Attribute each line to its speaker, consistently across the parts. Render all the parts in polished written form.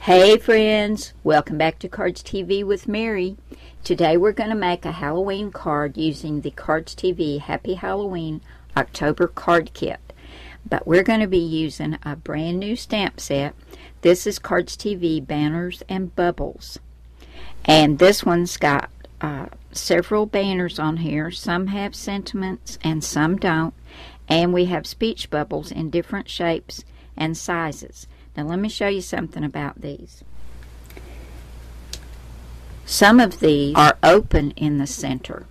Speaker 1: Hey friends, welcome back to Cardz TV with Mary. Today we're going to make a Halloween card using the Cardz TV Happy Halloween October card kit. But we're going to be using a brand new stamp set. This is Cardz TV Banners and Bubbles. And this one's got several banners on here. Some have sentiments and some don't. And we have speech bubbles in different shapes and sizes. Now let me show you something about these. Some of these are open in the center.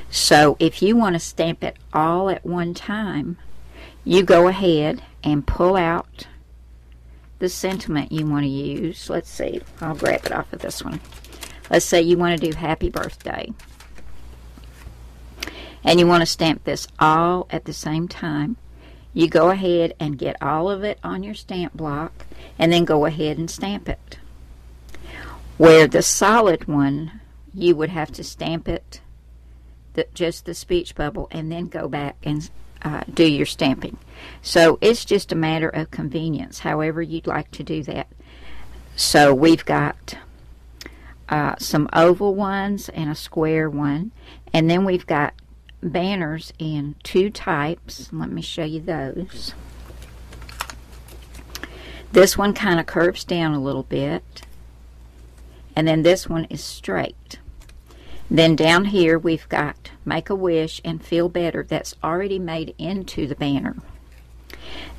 Speaker 1: So if you want to stamp it all at one time, you go ahead and pull out the sentiment you want to use. Let's see, I'll grab it off of this one. Let's say you want to do happy birthday. And you want to stamp this all at the same time. You go ahead and get all of it on your stamp block and then go ahead and stamp it. Where the solid one, you would have to stamp it, just the speech bubble, and then go back and do your stamping. So it's just a matter of convenience, however you'd like to do that. So we've got some oval ones and a square one, and then we've got banners in two types. Let me show you those. This one kind of curves down a little bit, and then this one is straight. Then down here we've got Make a Wish and Feel Better. That's already made into the banner.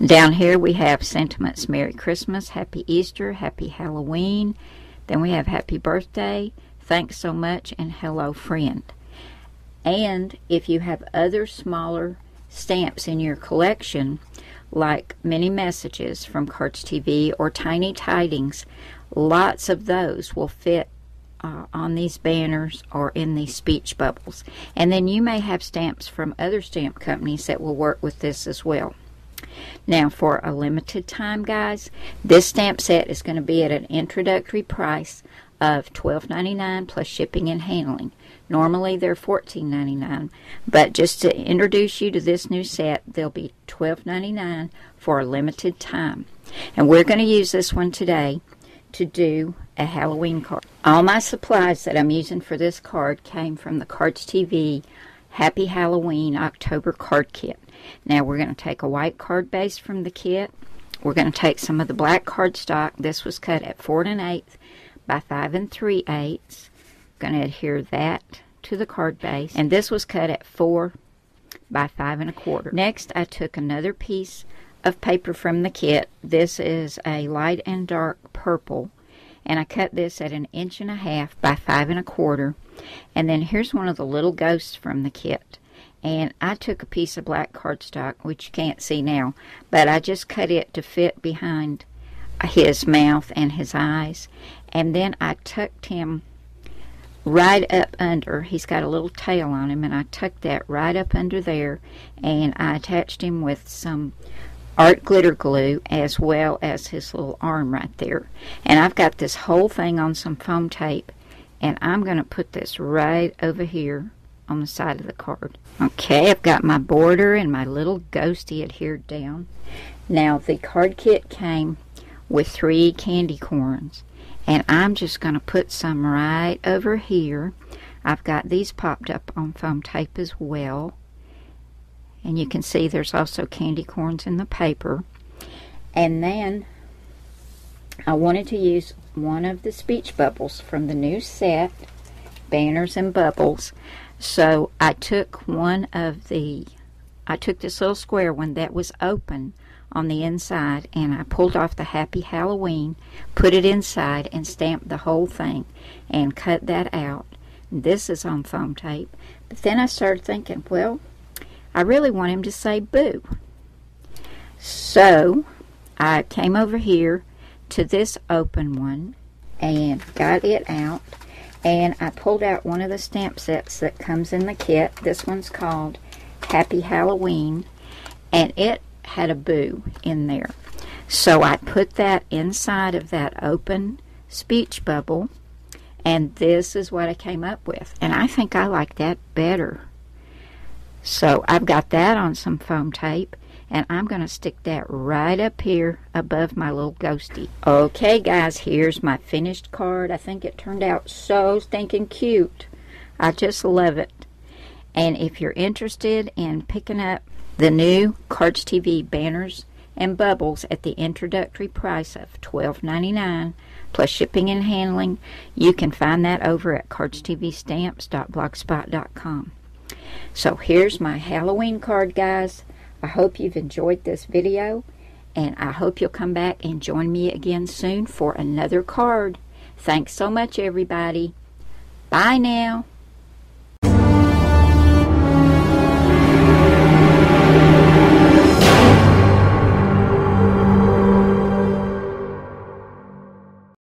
Speaker 1: Down here we have sentiments: Merry Christmas, Happy Easter, Happy Halloween. Then we have Happy Birthday, Thanks so much, and Hello Friend. And if you have other smaller stamps in your collection, like Mini Messages from Cardz TV or Tiny Tidings, lots of those will fit on these banners or in these speech bubbles. And then you may have stamps from other stamp companies that will work with this as well. Now, for a limited time, guys, this stamp set is going to be at an introductory price of $12.99 plus shipping and handling. Normally they're $14.99, but just to introduce you to this new set, they'll be $12.99 for a limited time. And we're going to use this one today to do a Halloween card. All my supplies that I'm using for this card came from the Cardz TV Happy Halloween October card kit. Now we're going to take a white card base from the kit. We're going to take some of the black cardstock. This was cut at 4 1/8 by 5 3/8. Going to adhere that to the card base, and this was cut at 4 by 5 1/4. Next, I took another piece of paper from the kit. This is a light and dark purple, and I cut this at 1.5 inches by 5 1/4. And then here's one of the little ghosts from the kit, and I took a piece of black cardstock, which you can't see now, but I just cut it to fit behind his mouth and his eyes. And then I tucked him right up under. He's got a little tail on him, and I tucked that right up under there, and I attached him with some art glitter glue as well as his little arm right there. And I've got this whole thing on some foam tape, and I'm going to put this right over here on the side of the card. Okay, I've got my border and my little ghosty adhered down. Now the card kit came with 3 candy corns, and I'm just going to put some right over here. I've got these popped up on foam tape as well, and you can see there's also candy corns in the paper. And then I wanted to use one of the speech bubbles from the new set, Banners and Bubbles. So I took this little square one that was open on the inside, and I pulled off the Happy Halloween, put it inside, and stamped the whole thing and cut that out. This is on foam tape. But then I started thinking, well, I really want him to say boo. So I came over here to this open one and got it out, and I pulled out one of the stamp sets that comes in the kit. This one's called Happy Halloween, and it had a boo in there. So I put that inside of that open speech bubble, and this is what I came up with, and I think I like that better. So I've got that on some foam tape, And I'm going to stick that right up here above my little ghosty. Okay, guys, here's my finished card. I think it turned out so stinking cute. I just love it. And if you're interested in picking up the new Cardz TV banners and bubbles at the introductory price of $12.99 plus shipping and handling, you can find that over at cardztvstamps.blogspot.com. So here's my Halloween card, guys. I hope you've enjoyed this video, and I hope you'll come back and join me again soon for another card. Thanks so much, everybody. Bye now.